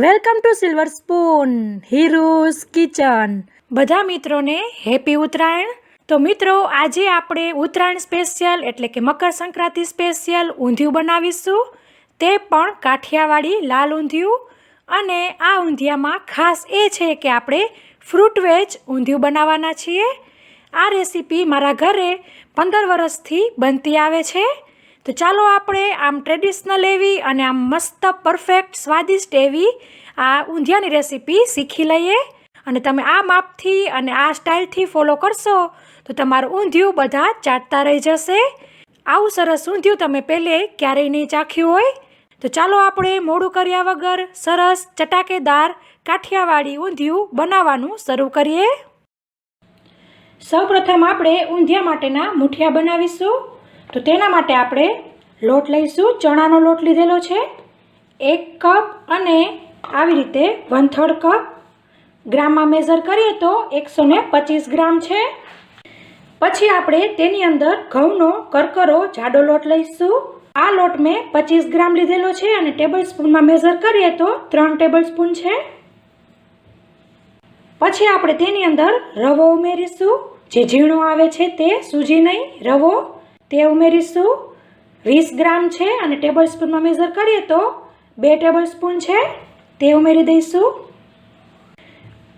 Welcome to Silver Spoon Hiru's kitchen. બધા મિત્રોને happy Uttarayan. તો મિત્રો, આજે આપણે ઉત્તરાયણ સ્પેશિયલ એટલે કે મકર સંક્રાંતિ સ્પેશિયલ ઊંધિયું બનાવીશું, તે પણ કાઠિયાવાડી લાલ ઊંધિયું. અને આ ઊંધિયામાં ખાસ એ છે કે આપણે ફ્રૂટ વેજ ઊંધિયું બનાવવાના છીએ. આ રેસીપી મારા ઘરે 15 વર્ષથી બનતી આવે છે. તો ચાલો આપણે આમ ટ્રેડિશનલ એવી અને આમ મસ્ત પરફેક્ટ સ્વાદિષ્ટ એવી આ ઊંધિયાની રેસીપી શીખી લઈએ. અને તમે આ માપથી અને આ સ્ટાઇલથી ફોલો કરશો તો તમારું ઊંધિયું બધા ચાટતા રહી જશે. આવું સરસ ઊંધિયું તમે પહેલે ક્યારેય નહીં ચાખ્યું હોય. તો ચાલો આપણે મોડું કર્યા વગર સરસ ચટાકેદાર કાઠિયાવાડી ઊંધિયું બનાવવાનું શરૂ કરીએ. સૌપ્રથમ આપણે ઊંધિયા માટેના મૂઠિયા બનાવીશું. તો તેના માટે આપણે લોટ લઈશું. ચણાનો લોટ લીધેલો છે 1 કપ અને આવી રીતે 1/3 કપ. ગ્રામમાં મેઝર કરીએ તો 125 ગ્રામ છે. પછી આપણે તેની અંદર ઘઉંનો કરકરો જાડો લોટ લઈશું. આ લોટ મેં 25 ગ્રામ લીધેલો છે અને ટેબલ સ્પૂનમાં મેઝર કરીએ તો 3 ટેબલ સ્પૂન છે. પછી આપણે તેની અંદર રવો ઉમેરીશું. જે ઝીણો આવે છે તે, સૂજી નહીં, રવો તે ઉમેરીશું. 20 ગ્રામ છે અને ટેબલ સ્પૂનમાં મેઝર કરીએ તો 2 ટેબલ સ્પૂન છે, તે ઉમેરી દઈશું.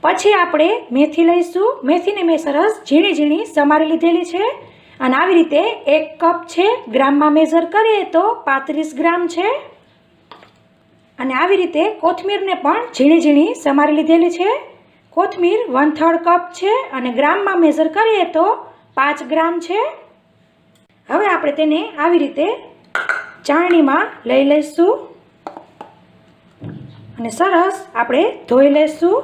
પછી આપણે મેથી લઈશું. મેથીને મેં સરસ ઝીણી ઝીણી સમારી લીધેલી છે અને આવી રીતે 1 કપ છે. ગ્રામમાં મેઝર કરીએ તો 35 ગ્રામ છે. અને આવી રીતે કોથમીરને પણ ઝીણી ઝીણી સમારી લીધેલી છે. કોથમીર 1/3 કપ છે અને ગ્રામમાં મેઝર કરીએ તો 5 ગ્રામ છે. હવે આપણે તેને આવી રીતે ચાળણીમાં લઈ લઈશું અને સરસ આપણે ધોઈ લઈશું.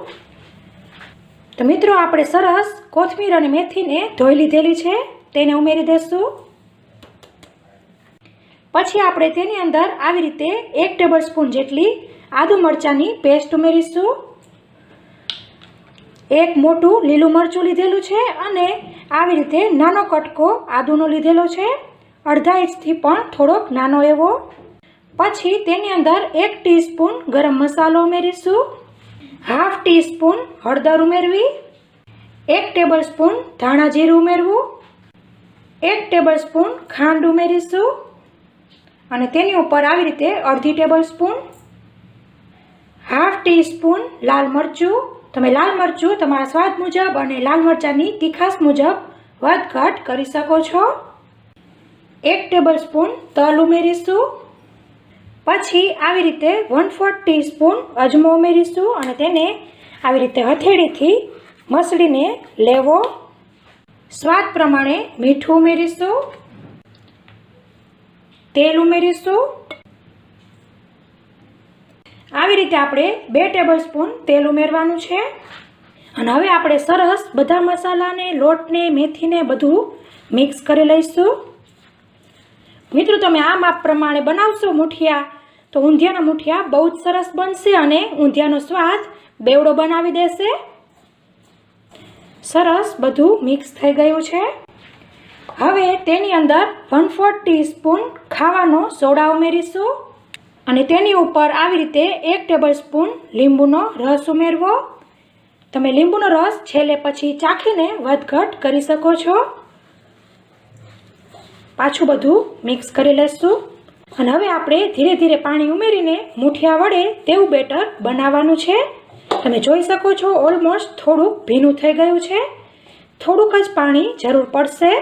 તો મિત્રો, આપણે સરસ કોથમીર અને મેથીને ધોઈ લીધેલી છે, તેને ઉમેરી દઈશું. પછી આપણે તેની અંદર આવી રીતે 1 ટેબલ સ્પૂન જેટલી આદુ મરચાંની પેસ્ટ ઉમેરીશું. 1 મોટું લીલું મરચું લીધેલું છે અને આવી રીતે નાનો કટકો આદુનો લીધેલો છે, અડધા ઇંચથી પણ થોડોક નાનો એવો. પછી તેની અંદર 1 ટીસ્પૂન ગરમ મસાલો ઉમેરીશું. 1/2 ટીસ્પૂન હળદર ઉમેરવી. 1 ટેબલ સ્પૂન ધાણા જીરું ઉમેરવું. 1 ટેબલ સ્પૂન ખાંડ ઉમેરીશું અને તેની ઉપર આવી રીતે અડધી ટેબલ સ્પૂન. 1/2 ટીસ્પૂન લાલ મરચું. તમે લાલ મરચું તમારા સ્વાદ મુજબ અને લાલ મરચાંની તીખાશ મુજબ વધઘટ કરી શકો છો. 1 ટેબલ સ્પૂન તલ ઉમેરીશું. પછી આવી રીતે 1/4 ટીસ્પૂન અજમો ઉમેરીશું અને તેને આવી રીતે હથેળીથી મસળીને લેવો. સ્વાદ પ્રમાણે મીઠું ઉમેરીશું. તેલ ઉમેરીશું. આવી રીતે આપણે 2 ટેબલ સ્પૂન તેલ ઉમેરવાનું છે. અને હવે આપણે સરસ બધા મસાલાને, લોટને, મેથીને બધું મિક્સ કરી લઈશું. મિત્રો, તમે આ માપ પ્રમાણે બનાવશો મૂઠિયા તો ઊંધિયાના મૂઠિયા બહુ જ સરસ બનશે અને ઊંધિયાનો સ્વાદ બેવડો બનાવી દેશે. સરસ બધું મિક્સ થઈ ગયું છે. હવે તેની અંદર 1/4 ટીસ્પૂન ખાવાનો સોડા ઉમેરીશું અને તેની ઉપર આવી રીતે 1 ટેબલ સ્પૂન લીંબુનો રસ ઉમેરવો. તમે લીંબુનો રસ છેલ્લે પછી ચાખીને વધઘટ કરી શકો છો. પાછું બધું મિક્સ કરી લઈશું અને હવે આપણે ધીરે ધીરે પાણી ઉમેરીને મૂઠિયા વડે તેવું બેટર બનાવવાનું છે. તમે જોઈ શકો છો ઓલમોસ્ટ થોડુંક ભીનું થઈ ગયું છે. થોડુંક જ પાણી જરૂર પડશે.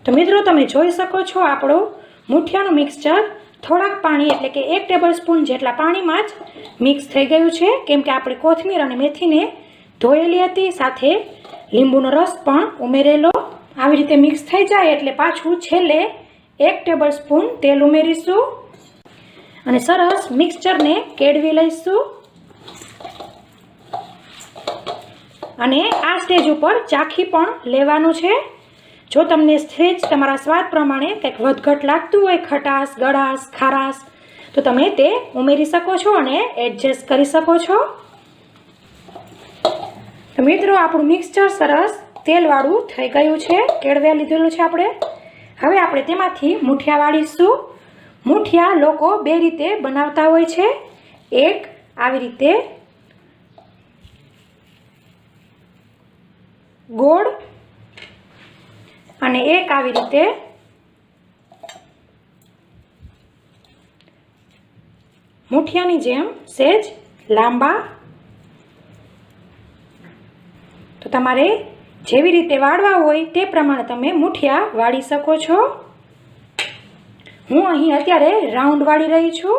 તો મિત્રો, તમે જોઈ શકો છો આપણો મૂઠિયાનું મિક્સચર થોડાક પાણી એટલે કે 1 ટેબલ સ્પૂન જેટલા પાણીમાં જ મિક્સ થઈ ગયું છે, કેમ કે આપણે કોથમીર અને મેથીને ધોયેલી હતી, સાથે લીંબુનો રસ પણ ઉમેરેલો. આવી રીતે મિક્સ થઈ જાય એટલે પાછું છેલ્લે 1 ટેબલ સ્પૂન તેલ ઉમેરીશું અને સરસ મિક્સચરને કેળવી લઈશું. અને આ સ્ટેજ ઉપર ચાખી પણ લેવાનું છે. જો તમને સ્ટેજ તમારા સ્વાદ પ્રમાણે કંઈક વધઘટ લાગતું હોય, ખટાશ, ગળાશ, ખારાશ, તો તમે તે ઉમેરી શકો છો અને એડજસ્ટ કરી શકો છો. તો મિત્રો, આપણું મિક્સચર સરસ તેલવાળું થઈ ગયું છે, કેળવે લીધેલું છે આપણે. હવે આપણે તેમાંથી મૂઠિયા વાળીશું. મૂઠિયા લોકો બે રીતે બનાવતા હોય છે. એક આવી રીતે ગોળ અને એક આવી રીતે મૂઠિયાની જેમ સહેજ લાંબા. તો તમારે જેવી રીતે વાળવા હોય તે પ્રમાણે તમે મૂઠિયા વાળી શકો છો. હું અહીં અત્યારે રાઉન્ડ વાળી રહી છું.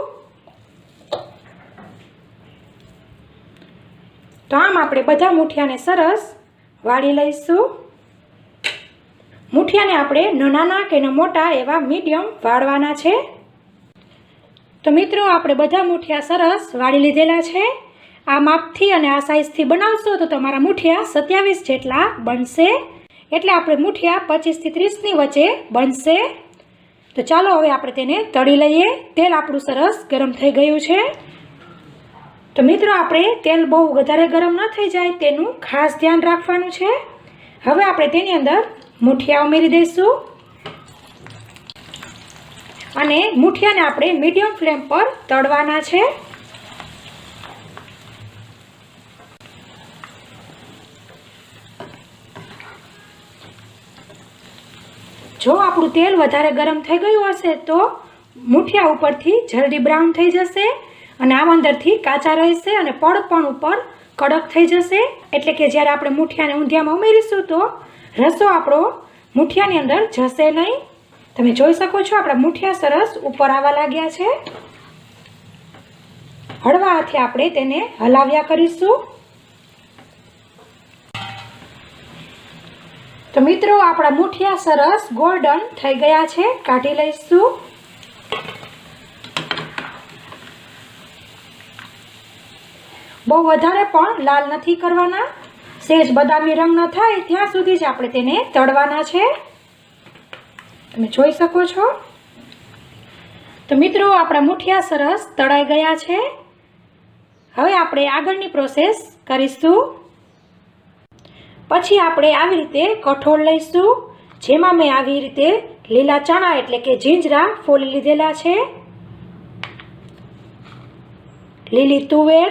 તો આમ આપણે બધા મૂઠિયાને સરસ વાળી લઈશું. મૂઠિયાને આપણે નાના કે મોટા એવા મીડિયમ વાળવાના છે. તો મિત્રો આપણે બધા મૂઠિયા સરસ વાળી લીધેલા છે. આ માપથી અને આ સાઈઝથી બનાવશો તો તમારા મૂઠિયા 27 જેટલા બનશે. એટલે આપણે મૂઠિયા 25 થી 30ની વચ્ચે બનશે. તો ચાલો હવે આપણે તેને તળી લઈએ. તેલ આપણું સરસ ગરમ થઈ ગયું છે. તો મિત્રો આપણે તેલ બહુ વધારે ગરમ ન થઈ જાય તેનું ખાસ ધ્યાન રાખવાનું છે. હવે આપણે તેની અંદર મૂઠિયા ઉમેરી દઈશું અને મૂઠિયાને આપણે મીડિયમ ફ્લેમ પર તળવાના છે. જો આપણું તેલ વધારે ગરમ થઈ ગયું હશે તો મૂઠિયા ઉપરથી જલ્દી બ્રાઉન થઈ જશે અને આમ અંદરથી કાચા રહેશે અને પડ પણ ઉપર કડક થઈ જશે. એટલે કે જ્યારે આપણે મૂઠિયાને ઊંધિયામાં ઉમેરીશું તો રસો આપણો મૂઠિયાની અંદર જશે નહીં. તમે જોઈ શકો છો આપણા મૂઠિયા સરસ ઉપર આવવા લાગ્યા છે. હળવા હાથે આપણે તેને હલાવ્યા કરીશું. તો મિત્રો આપણા મૂઠિયા સરસ ગોલ્ડન થઈ ગયા છે. કાઢી લઈશું. બહુ વધારે પણ લાલ નથી કરવાના. સહેજ બદામી રંગ ન થાય ત્યાં સુધી જ આપણે તેને તળવાના છે. તમે જોઈ શકો છો. તો મિત્રો આપણા મૂઠિયા સરસ તળાઈ ગયા છે. હવે આપણે આગળની પ્રોસેસ કરીશું. પછી આપણે આવી રીતે કઠોળ લઈશું, જેમાં મેં આવી રીતે લીલા ચણા એટલે કે જીંજરા ફોલી લીધેલા છે, લીલી તુવેર,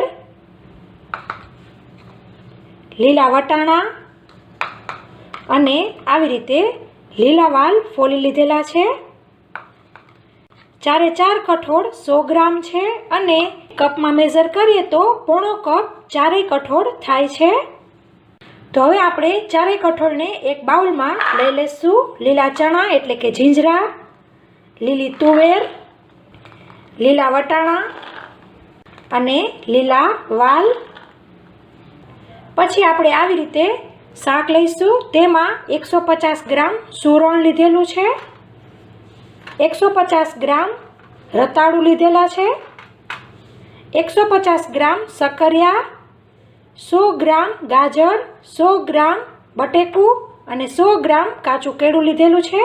લીલા વટાણા અને આવી રીતે લીલા વાલ ફોલી લીધેલા છે. 4 કઠોળ 100 ગ્રામ છે અને કપમાં મેઝર કરીએ તો પોણો કપ 4 કઠોળ થાય છે. તો હવે આપણે 4 કઠોળને એક બાઉલમાં લઈ લઈશું. લીલા ચણા એટલે કે જીંજરા, લીલી તુવેર, લીલા વટાણા અને લીલા વાલ. પછી આપણે આવી રીતે શાક લઈશું. તેમાં 150 ગ્રામ સુરણ લીધેલું છે, 150 ગ્રામ રતાળું લીધેલા છે, 150 ગ્રામ સક્કરિયા, 100 ગ્રામ ગાજર, 100 ગ્રામ બટેકું અને 100 ગ્રામ કાચું કેળું લીધેલું છે.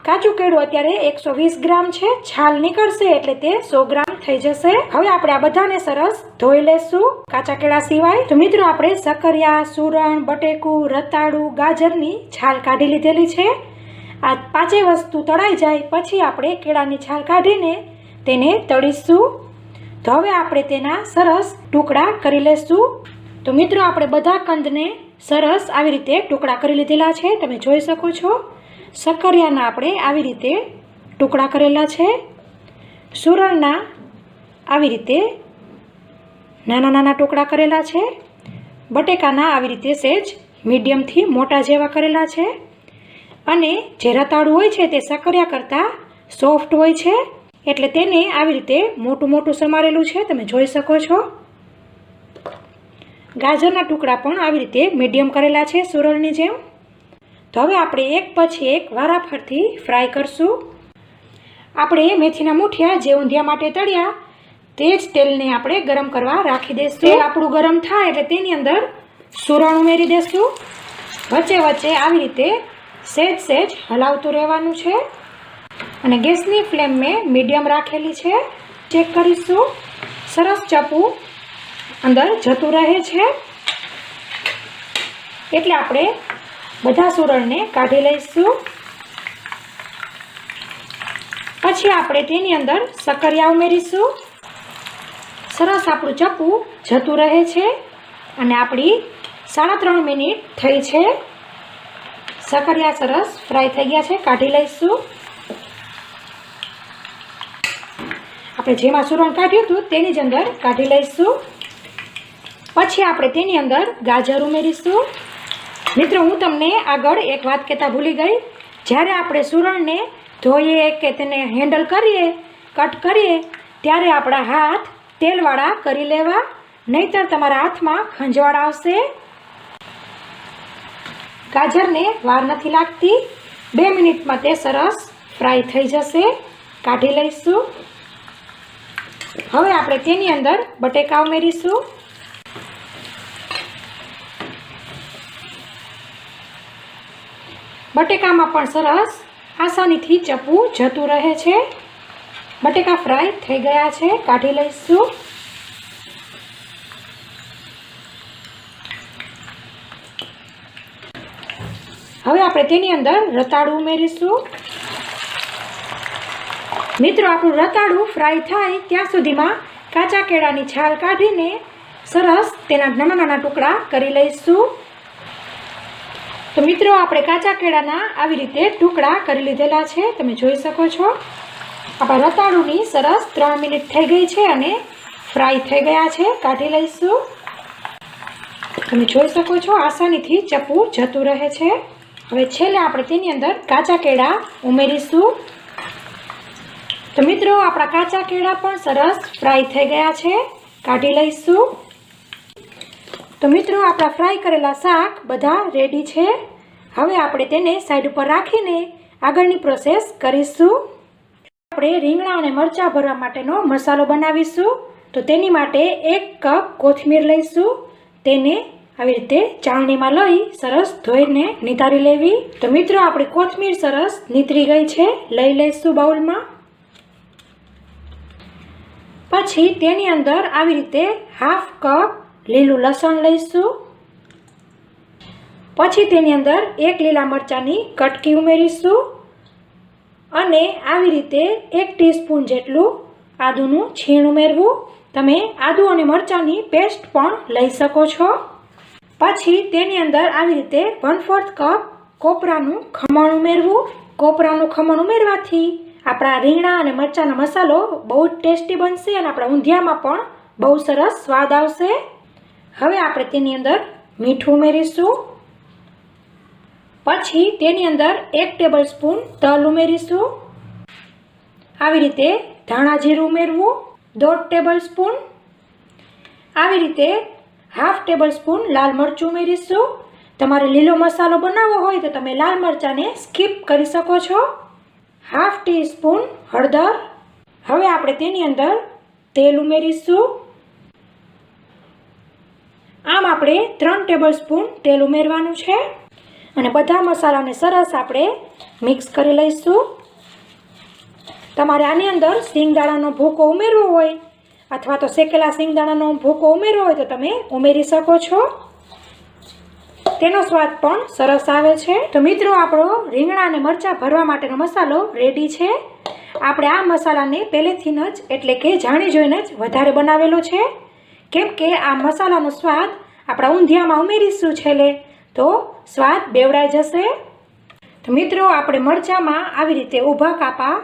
કાચું કેળું અત્યારે 120 ગ્રામ છે. છાલ નીકળશે એટલે તે 100 ગ્રામ થઈ જશે. હવે આપણે આ બધાને સરસ ધોઈ લેશું કાચા કેળા સિવાય. તો મિત્રો આપણે સક્કરિયા, સુરણ, બટેકું, રતાળું, ગાજરની છાલ કાઢી લીધેલી છે. આ 5 વસ્તુ તળાઈ જાય પછી આપણે કેળાની છાલ કાઢીને તેને તળીશું. તો હવે આપણે તેના સરસ ટુકડા કરી લેશું. તો મિત્રો આપણે બધા કંદને સરસ આવી રીતે ટુકડા કરી લીધેલા છે. તમે જોઈ શકો છો. સક્કરિયાના આપણે આવી રીતે ટુકડા કરેલા છે, સુરણના આવી રીતે નાના નાના ટુકડા કરેલા છે, બટેકાના આવી રીતે સહેજ મીડિયમથી મોટા જેવા કરેલા છે અને જે રતાળું હોય છે તે સક્કરિયા કરતાં સોફ્ટ હોય છે એટલે તેને આવી રીતે મોટું મોટું સમારેલું છે. તમે જોઈ શકો છો. ગાજરના ટુકડા પણ આવી રીતે મીડિયમ કરેલા છે સુરણની જેમ. તો હવે આપણે એક પછી એક વારાફરતી ફ્રાય કરશું. આપણે મેથીના મૂઠિયા જે ઊંધિયા માટે તળ્યા તે જ તેલને આપણે ગરમ કરવા રાખી દઈશું. તેલ આપણું ગરમ થાય એટલે તેની અંદર સુરણ ઉમેરી દઈશું. વચ્ચે વચ્ચે આવી રીતે સહેજ સહેજ હલાવતું રહેવાનું છે અને ગેસની ફ્લેમ મેં મીડિયમ રાખેલી છે. ચેક કરીશું. સરસ ચપું અંદર જતું રહે છે એટલે આપણે બધા સુરણને કાઢી લઈશું। પછી આપણે તેની અંદર શક્કરિયા ઉમેરીશું। સરસ આપણું ચપ્પુ જતું રહે છે અને આપણી 3.5 મિનિટ થઈ છે। શક્કરિયા સરસ ફ્રાય થઈ ગયા છે, કાઢી લઈશું। આપણે જેમાં સુરણ કાઢ્યું હતું તેની જ અંદર કાઢી લઈશું। પછી આપણે તેની અંદર ગાજર ઉમેરીશું। મિત્રો, હું તમને આગળ એક વાત કહેતા ભૂલી ગઈ, જ્યારે આપણે સુરણને ધોઈએ કે તેને હેન્ડલ કરીએ, કટ કરીએ, ત્યારે આપણા હાથ તેલવાળા કરી લેવા, નહીંતર તમારા હાથમાં ખંજવાળ આવશે। ગાજરને વાર નથી લાગતી, 2 મિનિટમાં તે સરસ ફ્રાય થઈ જશે, કાઢી લઈશું। હવે આપણે તેની અંદર બટેકા ઉમેરીશું। બટેકામાં પણ સરસ આસાનીથી ચપ્પુ જતું રહે છે। બટેકા ફ્રાય થઈ ગયા છે, કાઢી લઈશું। હવે આપણે તેની અંદર રતાળું ઉમેરીશું। મિત્રો, આપણું રતાળું ફ્રાય થાય ત્યાં સુધીમાં કાચા કેળાની છાલ કાઢીને સરસ તેના નાના નાના ટુકડા કરી લઈશું। તો મિત્રો, આપણે કાચા કેળાના આવી રીતે ટુકડા કરી લીધેલા છે, તમે જોઈ શકો છો। આપણા રતાળુની સરસ 3 મિનિટ થઈ ગઈ છે અને ફ્રાય થઈ ગયા છે, કાઢી લઈશું। તમે જોઈ શકો છો, આસાનીથી ચપ્પુ જતું રહે છે। હવે છેલ્લે આપણે તેની અંદર કાચા કેળા ઉમેરીશું। તો મિત્રો, આપણા કાચા કેળા પણ સરસ ફ્રાય થઈ ગયા છે, કાઢી લઈશું। તો મિત્રો, આપણા ફ્રાય કરેલા શાક બધા રેડી છે। હવે આપણે તેને સાઈડ ઉપર રાખીને આગળની પ્રોસેસ કરીશું। આપણે રીંગણા અને મરચાં ભરવા માટેનો મસાલો બનાવીશું। તો તેની માટે 1 કપ કોથમીર લઈશું। તેને આવી રીતે ચાળણીમાં લઈ સરસ ધોઈને નિતારી લેવી। તો મિત્રો, આપણી કોથમીર સરસ નીતરી ગઈ છે, લઈ લઈશું બાઉલમાં। પછી તેની અંદર આવી રીતે 1/2 કપ લીલું લસણ લઈશું। પછી તેની અંદર 1 લીલા મરચાંની કટકી ઉમેરીશું અને આવી રીતે 1 ટીસ્પૂન જેટલું આદુનું છીણ ઉમેરવું। તમે આદુ અને મરચાંની પેસ્ટ પણ લઈ શકો છો। પછી તેની અંદર આવી રીતે 1/4 કપ કોપરાનું ખમણ ઉમેરવું। કોપરાનું ખમણ ઉમેરવાથી આપણા રીંગણા અને મરચાંનો મસાલો બહુ જ ટેસ્ટી બનશે અને આપણા ઊંધિયામાં પણ બહુ સરસ સ્વાદ આવશે। હવે આપણે તેની અંદર મીઠું ઉમેરીશું। પછી તેની અંદર 1 ટેબલસ્પૂન તલ ઉમેરીશું। આવી રીતે ધાણા જીરું ઉમેરવું, 1/2 ટેબલસ્પૂન। આવી રીતે 1/2 ટેબલસ્પૂન લાલ મરચું ઉમેરીશું। તમારે લીલો મસાલો બનાવવો હોય તો તમે લાલ મરચાંને સ્કીપ કરી શકો છો। 1/2 ટીસ્પૂન હળદર। હવે આપણે તેની અંદર તેલ ઉમેરીશું। આમ આપણે 3 ટેબલસ્પૂન તેલ ઉમેરવાનું છે અને બધા મસાલાને સરસ આપણે મિક્સ કરી લઈશું। તમારે આની અંદર સિંગદાણાનો ભૂકો ઉમેરવો હોય અથવા તો શેકેલા સિંગદાણાનો ભૂકો ઉમેરવો હોય તો તમે ઉમેરી શકો છો, તેનો સ્વાદ પણ સરસ આવે છે। તો મિત્રો, આપણો રીંગણા અને મરચાં ભરવા માટેનો મસાલો રેડી છે। આપણે આ મસાલાને પહેલેથી જ એટલે કે જાણી જોઈને જ વધારે બનાવેલો છે, કેમ કે આ મસાલાનો સ્વાદ આપણા ઊંધિયામાં ઉમેરીશું છેલ્લે તો સ્વાદ બેવડાઈ જશે। તો મિત્રો, આપણે મરચાંમાં આવી રીતે ઊભા કાપા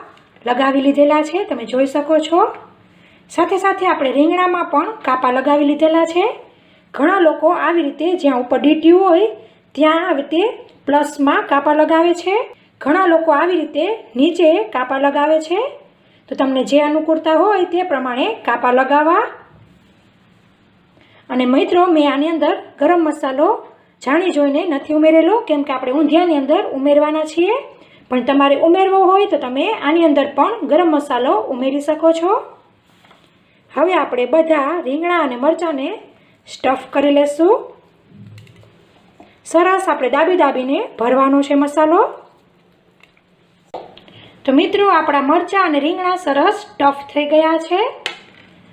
લગાવી લીધેલા છે, તમે જોઈ શકો છો। સાથે સાથે આપણે રીંગણામાં પણ કાપા લગાવી લીધેલા છે। ઘણા લોકો આવી રીતે જ્યાં ઉપર ડીટી હોય ત્યાં આવી રીતે પ્લસમાં કાપા લગાવે છે, ઘણા લોકો આવી રીતે નીચે કાપા લગાવે છે। તો તમને જે અનુકૂળતા હોય તે પ્રમાણે કાપા લગાવવા। અને મિત્રો, મેં આની અંદર ગરમ મસાલો જાણી જોઈને નથી ઉમેરેલો, કેમ કે આપણે ઊંધિયાની અંદર ઉમેરવાના છીએ, પણ તમારે ઉમેરવો હોય તો તમે આની અંદર પણ ગરમ મસાલો ઉમેરી શકો છો। હવે આપણે બધા રીંગણા અને મરચાંને સ્ટફ કરી લેશું। સરસ આપણે દાબીને ભરવાનો છે મસાલો। તો મિત્રો, આપણા મરચાં અને રીંગણા સરસ સ્ટફ થઈ ગયા છે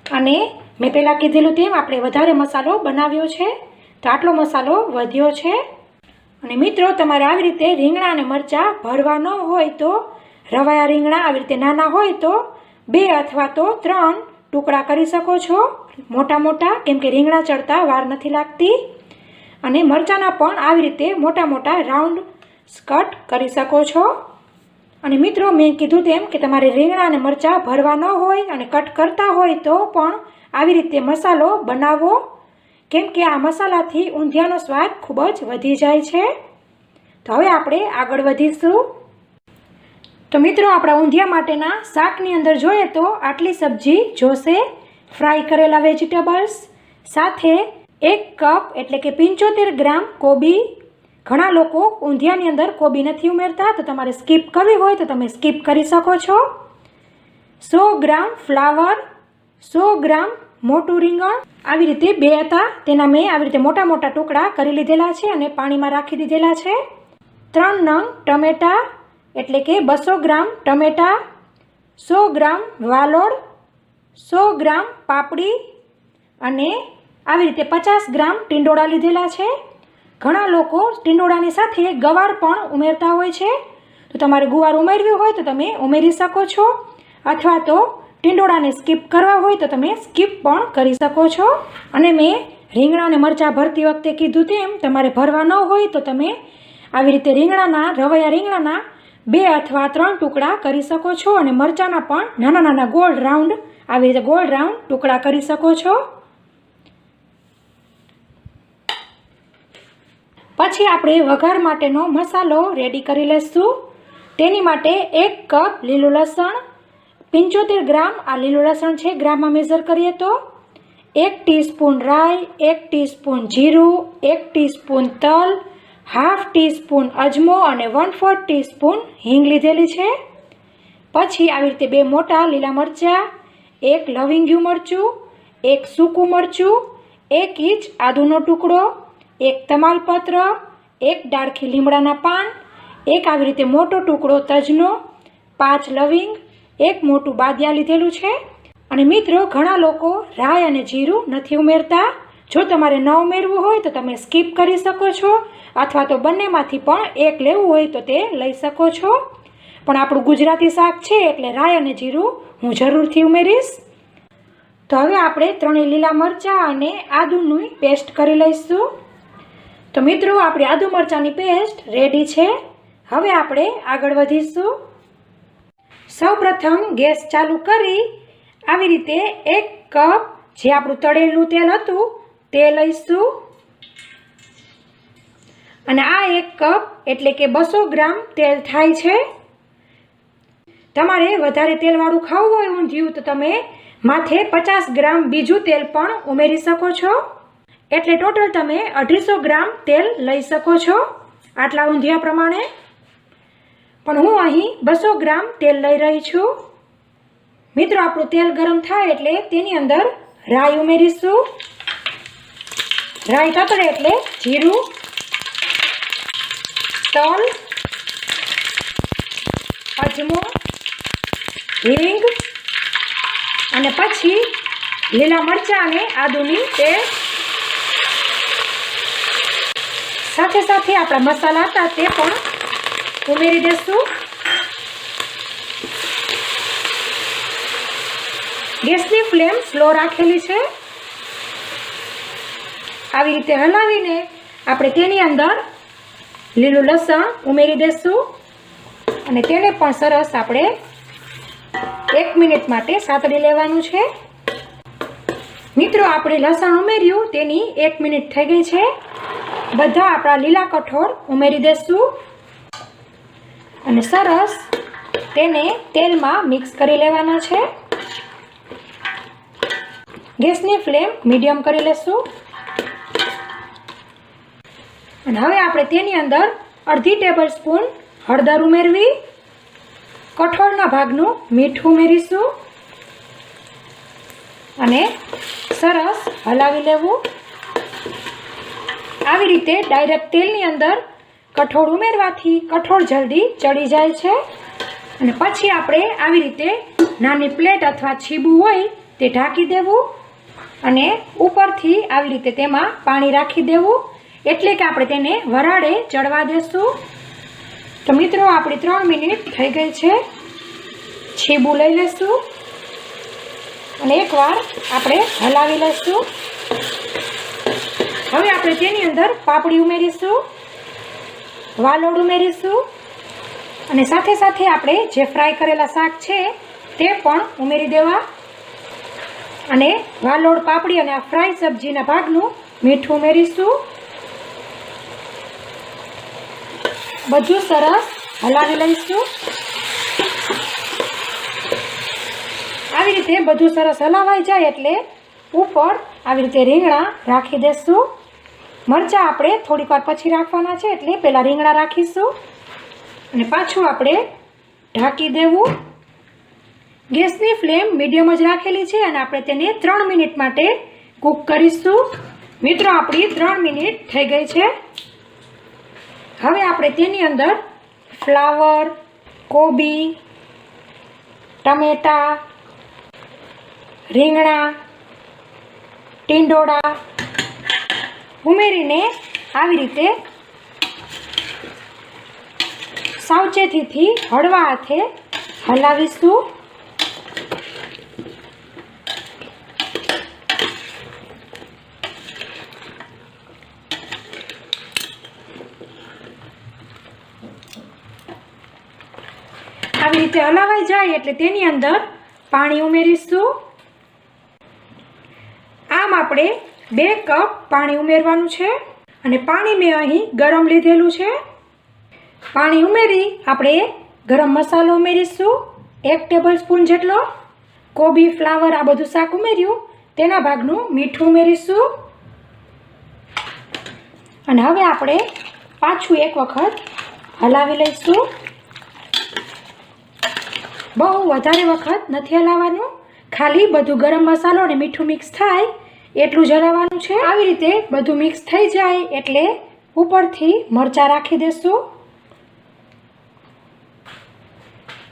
અને મેં પહેલાં કીધેલું તેમ આપણે વધારે મસાલો બનાવ્યો છે, તો આટલો મસાલો વધ્યો છે। અને મિત્રો તમારે આવી રીતે રીંગણા અને મરચાં ભરવા ન હોય તો રવાયા રીંગણા આવી રીતે નાના હોય તો 2 અથવા તો 3 ટુકડા કરી શકો છો, મોટા મોટા, કેમ કે રીંગણા ચડતા વાર નથી લાગતી. અને મરચાંના પણ આવી રીતે મોટા મોટા રાઉન્ડ કટ કરી શકો છો. અને મિત્રો મેં કીધું તેમ કે તમારે રીંગણા અને મરચાં ભરવા ન હોય અને કટ કરતા હોય તો પણ આવી રીતે મસાલો બનાવો, કેમ કે આ મસાલાથી ઊંધિયાનો સ્વાદ ખૂબ જ વધી જાય છે. તો હવે આપણે આગળ વધીશું. તો મિત્રો આપણા ઊંધિયા માટેના શાકની અંદર જોઈએ તો આટલી સબ્જી જોશે, ફ્રાય કરેલા વેજીટેબલ્સ, સાથે 1 કપ એટલે કે 75 ગ્રામ કોબી. ઘણા લોકો ઊંધિયાની અંદર કોબી નથી ઉમેરતા, તો તમારે સ્કીપ કરવી હોય તો તમે સ્કીપ કરી શકો છો. 100 ગ્રામ ફ્લાવર, 100 ગ્રામ મોટું રીંગણ, આવી રીતે 2 હતા તેના મેં આવી રીતે મોટા મોટા ટુકડા કરી લીધેલા છે અને પાણીમાં રાખી દીધેલા છે. 3 નંગ ટમેટા એટલે કે 200 ગ્રામ ટમેટા, 100 ગ્રામ વાલોળ, 100 ગ્રામ પાપડી અને આવી રીતે 50 ગ્રામ ટીંડોળા લીધેલા છે. ઘણા લોકો ટીંડોળાની સાથે ગવાર પણ ઉમેરતા હોય છે, તો તમારે ગુવાર ઉમેરવી હોય તો તમે ઉમેરી શકો છો, અથવા તો ટીંડોળાને સ્કીપ કરવા હોય તો તમે સ્કીપ પણ કરી શકો છો. અને મેં રીંગણા અને મરચાં ભરતી વખતે કીધું તેમ તમારે ભરવા ન હોય તો તમે આવી રીતે રવૈયા રીંગણાના 2 અથવા 3 ટુકડા કરી શકો છો અને મરચાંના પણ નાના નાના ગોળ રાઉન્ડ આવી રીતે ગોળ રાઉન્ડ ટુકડા કરી શકો છો. પછી આપણે વઘાર માટેનો મસાલો રેડી કરી લઈશું. તેની માટે 1 કપ લીલું લસણ, 75 ગ્રામ આ લીલું લસણ છે, ગ્રામમાં મેઝર કરીએ તો, 1 ટીસ્પૂન રાઈ, 1 ટીસ્પૂન જીરું, 1 ટીસ્પૂન તલ, ½ ટીસ્પૂન અજમો અને 1/4 ટીસ્પૂન હિંગ લીધેલી છે. પછી આવી રીતે 2 મોટા લીલા મરચાં, 1 લવિંગિયું મરચું, 1 સૂકું મરચું, 1 ઇંચ આદુનો ટુકડો, 1 તમાલપત્ર, 1 ડાળખી લીમડાના પાન, 1 આવી રીતે મોટો ટુકડો તજનો, 5 લવિંગ, 1 મોટું બાદિયા લીધેલું છે. અને મિત્રો ઘણા લોકો રાઈ અને જીરું નથી ઉમેરતા. જો તમારે ન ઉમેરવું હોય તો તમે સ્કીપ કરી શકો છો, અથવા તો બંનેમાંથી પણ 1 લેવું હોય તો તે લઈ શકો છો. પણ આપણું ગુજરાતી શાક છે એટલે રાઈ અને જીરું હું જરૂરથી ઉમેરીશ. તો હવે આપણે 3 લીલા મરચાં અને આદુની પેસ્ટ કરી લઈશું. તો મિત્રો આપણી આદુ મરચાંની પેસ્ટ રેડી છે. હવે આપણે આગળ વધીશું. સૌપ્રથમ ગેસ ચાલુ કરી આવી રીતે 1 કપ જે આપણું તળેલું તેલ હતું તે લઈશું. અને આ 1 કપ એટલે કે 200 ગ્રામ તેલ થાય છે. તમારે વધારે તેલવાળું ખાવું હોય ઊંધિયું તો તમે માથે 50 ગ્રામ બીજું તેલ પણ ઉમેરી શકો છો. એટલે ટોટલ તમે 250 ગ્રામ તેલ લઈ શકો છો આટલા ઊંધિયા પ્રમાણે. પણ હું અહીં 200 ગ્રામ તેલ લઈ રહી છું. મિત્રો આપણું તેલ ગરમ થાય એટલે તેની અંદર રાઈ ઉમેરીશું. રાઈ તતડે એટલે જીરું, તલ, અજમો, હિંગ અને પછી લીલા મરચાં અને આદુની પેસ્ટ. સાથે સાથે આપણા મસાલા હતા તે પણ ઉમેરી દઈશું. ગેસની ફ્લેમ સ્લો રાખેલી છે. આવી રીતે હલાવીને આપણે તેની અંદર લીલું લસણ ઉમેરી દઈશું અને તેને પણ સરસ આપણે 1 મિનિટ માટે સાતળી લેવાનું છે. મિત્રો આપણે લસણ ઉમેર્યું તેની 1 મિનિટ થઈ ગઈ છે. બધા આપણા લીલા કઠોળ ઉમેરી દઈશું અને સરસ તેને તેલમાં મિક્સ કરી લેવાના છે. ગેસની ફ્લેમ મીડિયમ કરી લેશું અને હવે આપણે તેની અંદર અડધી ટેબલ સ્પૂન હળદર ઉમેરવી, કઠોળના ભાગનું મીઠું ઉમેરીશું અને સરસ હલાવી લેવું. આવી રીતે ડાયરેક્ટ તેલની અંદર કઠોળ ઉમેરવાથી કઠોળ જલ્દી ચડી જાય છે. અને પછી આપણે આવી રીતે નાની પ્લેટ અથવા છીબું હોય તે ઢાંકી દેવું અને ઉપરથી આવી રીતે તેમાં પાણી રાખી દેવું. એટલે કે આપણે તેને વરાળે ચડવા દેશું। તો મિત્રો આપણી 3 મિનિટ થઈ ગઈ છે। છીબું લઈ લઈશું અને એકવાર આપણે હલાવી લઈશું। હવે આપણે તેની અંદર પાપડી ઉમેરીશું, વાલોડ ઉમેરીશું અને સાથે સાથે આપણે જે ફ્રાય કરેલા શાક છે તે પણ ઉમેરી દેવા અને વાલોડ, પાપડી અને આ ફ્રાય સબ્જીના ભાગનું મીઠું ઉમેરીશું। બધું સરસ હલાવી લઈશું। આવી રીતે બધું સરસ હલાવાઈ જાય એટલે ઉપર આવી રીતે રીંગણા રાખી દેશું। મરચાં આપણે થોડીક વાર પછી રાખવાના છે એટલે પહેલાં રીંગણા રાખીશું અને પાછું આપણે ઢાંકી દેવું। ગેસની ફ્લેમ મીડિયમ જ રાખેલી છે અને આપણે તેને 3 મિનિટ માટે કૂક કરીશું। મિત્રો આપણી 3 મિનિટ થઈ ગઈ છે। હવે આપણે તેની અંદર ફ્લાવર, કોબી, ટમેટાં, રીંગણા, ટીંડોળા ઉમેરીને આવી રીતે સાવચેતીથી હળવા હાથે હલાવીશું। આવી રીતે હલાવાઈ જાય એટલે તેની અંદર પાણી ઉમેરીશું। આમ આપણે 2 કપ પાણી ઉમેરવાનું છે અને પાણી મેં અહીં ગરમ લીધેલું છે। પાણી ઉમેરી આપણે ગરમ મસાલો ઉમેરીશું 1 ટેબલ સ્પૂન જેટલો, કોબી, ફ્લાવર આ બધું શાક ઉમેર્યું તેના ભાગનું મીઠું ઉમેરીશું અને હવે આપણે પાછું એક વખત હલાવી લઈશું। બહુ વધારે વખત નથી હલાવવાનું, ખાલી બધું ગરમ મસાલો અને મીઠું મિક્સ થાય એટલું જ હલાવવાનું છે। આવી રીતે બધું મિક્સ થઈ જાય એટલે ઉપરથી મરચાં રાખી દેશું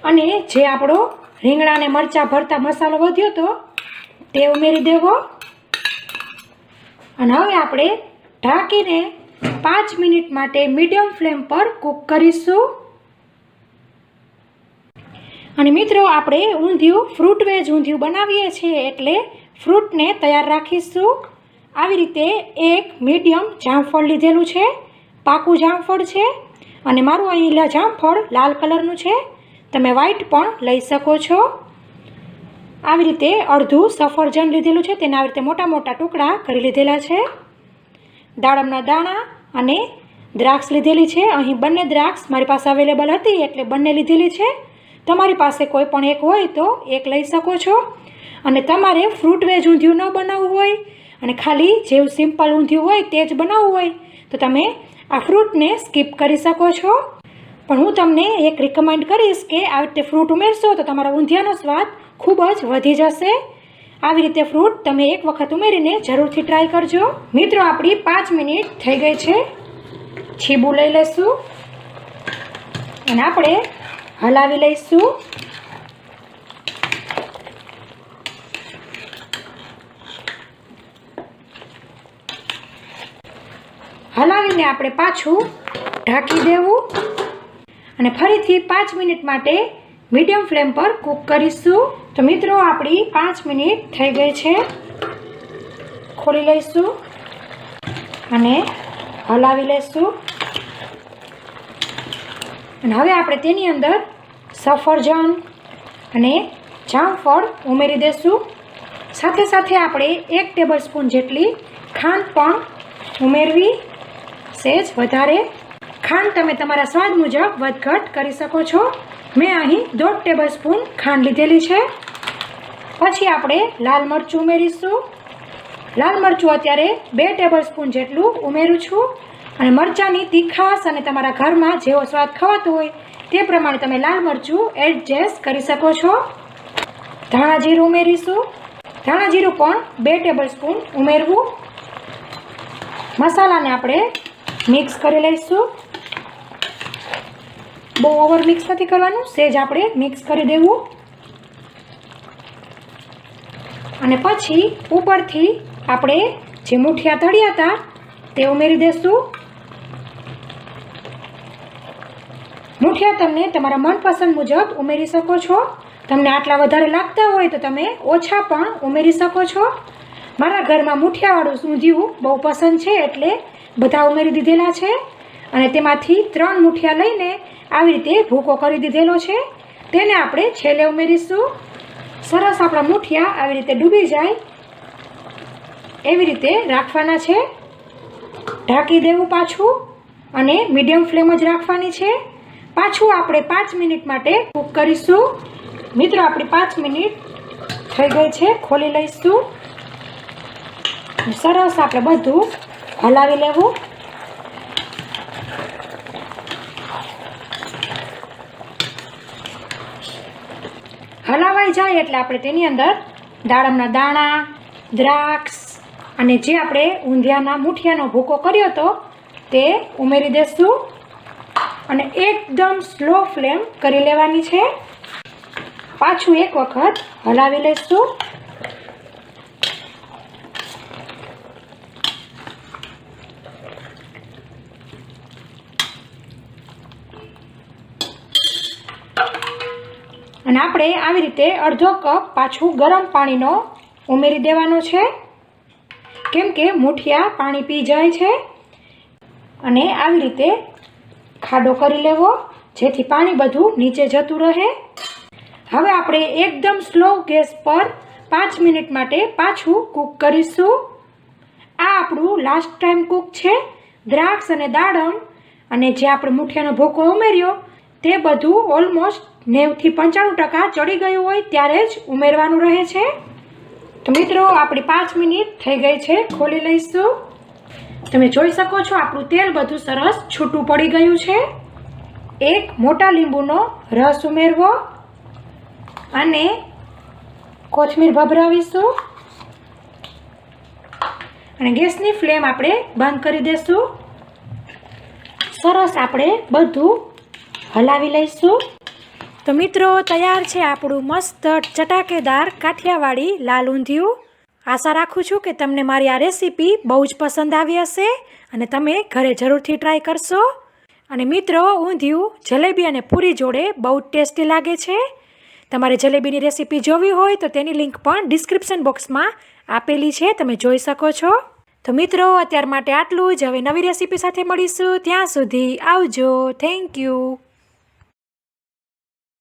અને જે આપણો રીંગણા અને મરચાં ભરતા મસાલો વધ્યો હતો તે ઉમેરી દેવો અને હવે આપણે ઢાંકીને 5 મિનિટ માટે મીડિયમ ફ્લેમ પર કૂક કરીશું। અને મિત્રો આપણે ઊંધિયું ફ્રૂટ વેજ ઊંધિયું બનાવીએ છીએ એટલે ફ્રૂટને તૈયાર રાખીશું। આવી રીતે એક મીડિયમ જામફળ લીધેલું છે, પાકું જામફળ છે અને મારું અહીં જામફળ લાલ કલરનું છે, તમે વ્હાઈટ પણ લઈ શકો છો। આવી રીતે અડધું સફરજન લીધેલું છે, તેના આવી રીતે મોટા મોટા ટુકડા કરી લીધેલા છે। દાડમના દાણા અને દ્રાક્ષ લીધેલી છે, અહીં બંને દ્રાક્ષ મારી પાસે અવેલેબલ હતી એટલે બંને લીધેલી છે। તમારી પાસે કોઈ પણ એક હોય તો એક લઈ શકો છો અને તમારે ફ્રૂટ વેજ ઊંધિયું ન બનાવવું હોય અને ખાલી જેવું સિમ્પલ ઊંધિયું હોય તે જ બનાવવું હોય તો તમે આ ફ્રૂટને સ્કીપ કરી શકો છો। પણ હું તમને એક રિકમેન્ડ કરીશ કે આવી રીતે ફ્રૂટ ઉમેરશો તો તમારા ઊંધિયાનો સ્વાદ ખૂબ જ વધી જશે। આવી રીતે ફ્રૂટ તમે એક વખત ઉમેરીને જરૂરથી ટ્રાય કરજો। મિત્રો આપણી 5 મિનિટ થઈ ગઈ છે। છીબું લઈ લઈશું અને આપણે હલાવી લઈશું। હલાવીને આપણે પાછું ઢાંકી દેવું અને ફરીથી 5 મિનિટ માટે મીડિયમ ફ્લેમ પર કૂક કરીશું। તો મિત્રો આપણી 5 મિનિટ થઈ ગઈ છે। ખોલી લઈશું અને હલાવી લઈશું અને હવે આપણે તેની અંદર સફરજન અને જામફળ ઉમેરી દઈશું। સાથે સાથે આપણે 1 ટેબલ સ્પૂન જેટલી ખાંડ પણ ઉમેરવી, સહેજ વધારે। ખાંડ તમે તમારા સ્વાદ મુજબ વધઘટ કરી શકો છો। મેં અહીં 1.5 ટેબલ સ્પૂન ખાંડ લીધેલી છે। પછી આપણે લાલ મરચું ઉમેરીશું। લાલ મરચું અત્યારે 2 ટેબલ સ્પૂન જેટલું ઉમેરું છું અને મરચાંની તીખાશ અને તમારા ઘરમાં જેવો સ્વાદ ખવાતો હોય તે પ્રમાણે તમે લાલ મરચું એડજસ્ટ કરી શકો છો। ધાણા જીરું ઉમેરીશું। ધાણા જીરું પણ 2 ટેબલ સ્પૂન ઉમેરવું। મસાલાને આપણે મિક્સ કરી લઈશું। બહુ ઓવર મિક્સ નથી કરવાનું, સહેજ આપણે મિક્સ કરી દેવું અને પછી ઉપરથી આપણે જે મૂઠિયા તળ્યા હતા તે ઉમેરી દઈશું. મૂઠિયા તમે તમારા મનપસંદ મુજબ ઉમેરી શકો છો. તમને આટલા વધારે લાગતા હોય તો તમે ઓછા પણ ઉમેરી શકો છો. મારા ઘરમાં મૂઠિયાવાળું ઊંધિયું બહુ પસંદ છે એટલે બધા ઉમેરી દીધેલા છે. અને તેમાંથી 3 મૂઠિયા લઈને આવી રીતે ભૂકો કરી દીધેલો છે. તેને આપણે છેલ્લે ઉમેરીશું. સરસ આપણા મૂઠિયા આવી રીતે ડૂબી જાય એવી રીતે રાખવાના છે. ઢાંકી દેવું પાછું અને મીડિયમ ફ્લેમ જ રાખવાની છે. પાછું આપણે 5 મિનિટ માટે કૂક કરીશું. મિત્રો આપણી 5 મિનિટ થઈ ગઈ છે. ખોલી લઈશું. સરસ આપણે બધું હલાવી લેવું. હલાવાઈ જાય એટલે આપણે તેની અંદર દાડમના દાણા, દ્રાક્ષ અને જે આપણે ઊંધિયાના મૂઠિયાનો ભૂકો કર્યો હતો તે ઉમેરી દઈશું અને એકદમ સ્લો ફ્લેમ કરી લેવાની છે. પાછું એક વખત હલાવી લઈશું. અને આપણે આવી રીતે અડધો કપ પાછું ગરમ પાણીનો ઉમેરી દેવાનો છે, કેમ કે મૂઠિયા પાણી પી જાય છે. અને આવી રીતે ખાડો કરી લેવો જેથી પાણી બધું નીચે જતું રહે. હવે આપણે એકદમ સ્લો ગેસ પર 5 મિનિટ માટે પાછું કૂક કરીશું. આ આપણું લાસ્ટ ટાઈમ કૂક છે. દ્રાક્ષ અને દાડમ અને જે આપણે મૂઠિયાનો ભૂકો ઉમેર્યો તે બધું ઓલમોસ્ટ 90 થી 95% ચડી ગયું હોય ત્યારે જ ઉમેરવાનું રહે છે. તો મિત્રો આપણી 5 મિનિટ થઈ ગઈ છે. ખોલી લઈશું. તમે જોઈ શકો છો આપણું તેલ બધું સરસ છૂટું પડી ગયું છે. એક મોટા લીંબુનો રસ ઉમેરવો અને કોથમીર ભભરાવીશું અને ગેસની ફ્લેમ આપણે બંધ કરી દઈશું. સરસ આપણે બધું હલાવી લઈશું. તો મિત્રો તૈયાર છે આપણું મસ્ત ચટાકેદાર કાઠિયાવાડી લાલ ઊંધિયું. આશા રાખું છું કે તમને મારી આ રેસીપી બહુ જ પસંદ આવી હશે અને તમે ઘરે જરૂરથી ટ્રાય કરશો. અને મિત્રો ઊંધિયું જલેબી અને પૂરી જોડે બહુ જ ટેસ્ટી લાગે છે. તમારે જલેબીની રેસીપી જોવી હોય તો તેની લિંક પણ ડિસ્ક્રિપ્શન બોક્સમાં આપેલી છે, તમે જોઈ શકો છો. તો મિત્રો અત્યાર માટે આટલું જ. હવે નવી રેસીપી સાથે મળીશું. ત્યાં સુધી આવજો. Thank you.